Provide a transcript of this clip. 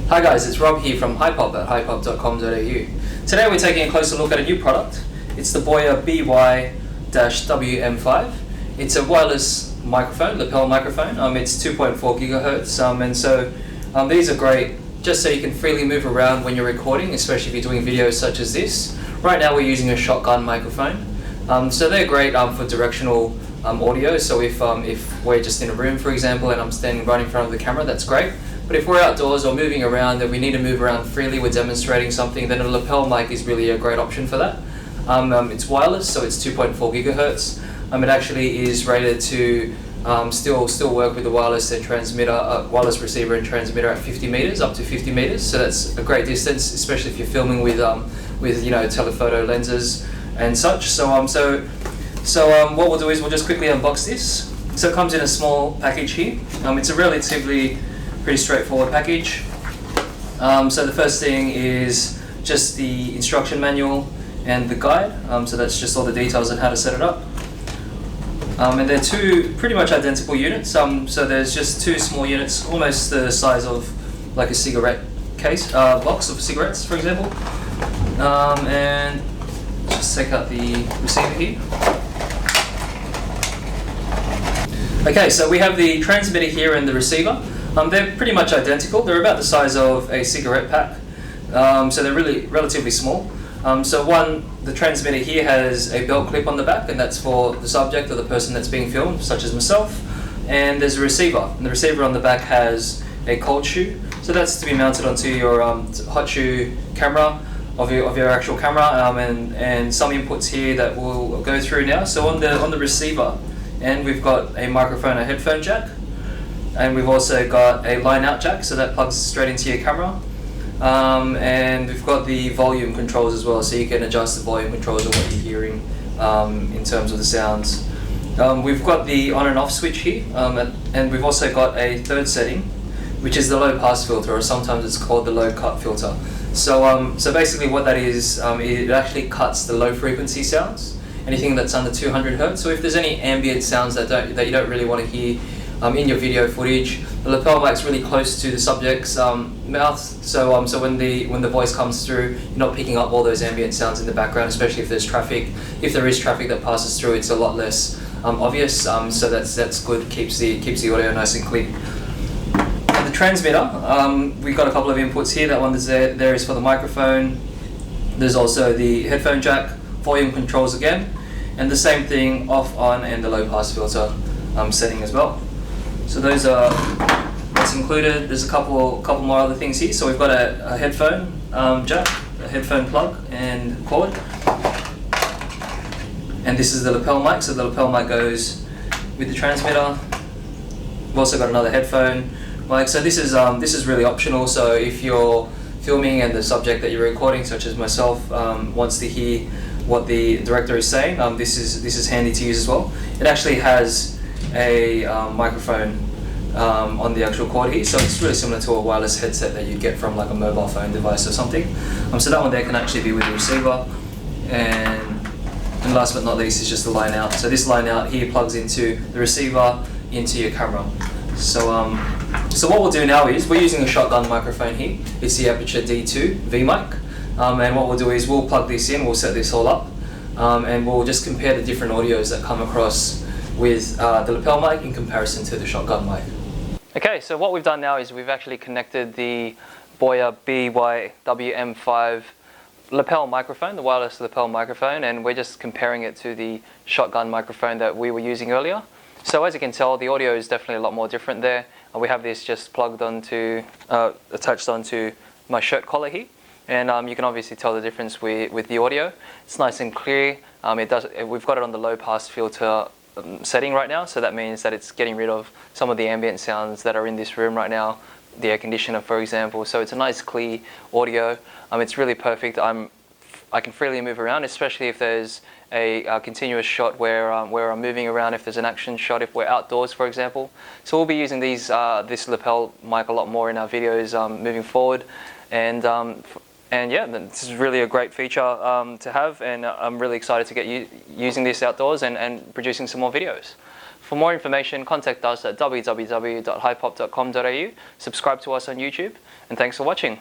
Hi guys, it's Rob here from Hypop at hypop.com.au. Today we're taking a closer look at a new product. It's the Boya BY-WM5. It's a wireless microphone, lapel microphone. It's 2.4 gigahertz, and so these are great just so you can freely move around when you're recording, especially if you're doing videos such as this. Right now we're using a shotgun microphone, so they're great for directional audio. So if we're just in a room, for example, and I'm standing right in front of the camera, that's great. But if we're outdoors or moving around and we need to move around freely, we're demonstrating something, then a lapel mic is really a great option for that. It's wireless, so it's 2.4 gigahertz. It actually is rated to still work with the wireless and transmitter, wireless receiver and transmitter at 50 meters, up to 50 meters. So that's a great distance, especially if you're filming with telephoto lenses and such. So what we'll do is we'll just quickly unbox this. So it comes in a small package here. It's a relatively pretty straightforward package. So the first thing is just the instruction manual and the guide. So that's just all the details on how to set it up. And they're two pretty much identical units. So there's just two small units, almost the size of like a cigarette case, box of cigarettes, for example. And just take out the receiver here. Okay, so we have the transmitter here and the receiver. They're pretty much identical. They're about the size of a cigarette pack, so they're really relatively small. The transmitter here has a belt clip on the back, and that's for the subject or the person that's being filmed, such as myself. And there's a receiver, and the receiver on the back has a cold shoe, so that's to be mounted onto your hot shoe camera of your actual camera, and some inputs here that we'll go through now. So on the receiver, and we've got a microphone, a headphone jack. And we've also got a line out jack, so that plugs straight into your camera. And we've got the volume controls as well, so you can adjust the volume controls of what you're hearing in terms of the sounds. We've got the on and off switch here, and we've also got a third setting, which is the low pass filter, or sometimes it's called the low cut filter. So basically what that is, it actually cuts the low frequency sounds, anything that's under 200 hertz. So if there's any ambient sounds that you don't really want to hear in your video footage, the lapel mic's really close to the subject's mouth, so when the voice comes through, you're not picking up all those ambient sounds in the background, especially if there's traffic. If there is traffic that passes through, it's a lot less obvious. So that's good. Keeps the audio nice and clear. And the transmitter, we've got a couple of inputs here. That one there is for the microphone. There's also the headphone jack, volume controls again, and the same thing off, on, and the low pass filter setting as well. So that's included. There's a couple more other things here. So we've got a headphone jack, a headphone plug and cord, and this is the lapel mic. So the lapel mic goes with the transmitter. We've also got another headphone mic. So this is really optional. So if you're filming and the subject that you're recording, such as myself, wants to hear what the director is saying, this is handy to use as well. It actually has a microphone on the actual cord here, so it's really similar to a wireless headset that you get from like a mobile phone device or something. So that one there can actually be with the receiver, and last but not least is just the line out. So this line out here plugs into the receiver, into your camera. So what we'll do now is we're using a shotgun microphone here. It's the Aperture D2 V mic, and what we'll do is we'll plug this in, we'll set this all up, and we'll just compare the different audios that come across with the lapel mic in comparison to the shotgun mic. Okay, so what we've done now is we've actually connected the Boya BY-WM5 lapel microphone, the wireless lapel microphone, and we're just comparing it to the shotgun microphone that we were using earlier. So as you can tell, the audio is definitely a lot more different there. We have this just plugged onto, attached onto my shirt collar here, and you can obviously tell the difference with the audio. It's nice and clear. We've got it on the low pass filter setting right now, so that means that it's getting rid of some of the ambient sounds that are in this room right now, the air conditioner for example. So it's a nice clear audio. It's really perfect. I can freely move around, especially if there's a continuous shot where I'm moving around, if there's an action shot, if we're outdoors for example. So we'll be using this lapel mic a lot more in our videos moving forward, and yeah, this is really a great feature to have, and I'm really excited to get using this outdoors and producing some more videos For more information, contact us at www.hypop.com.au, subscribe to us on YouTube, and thanks for watching.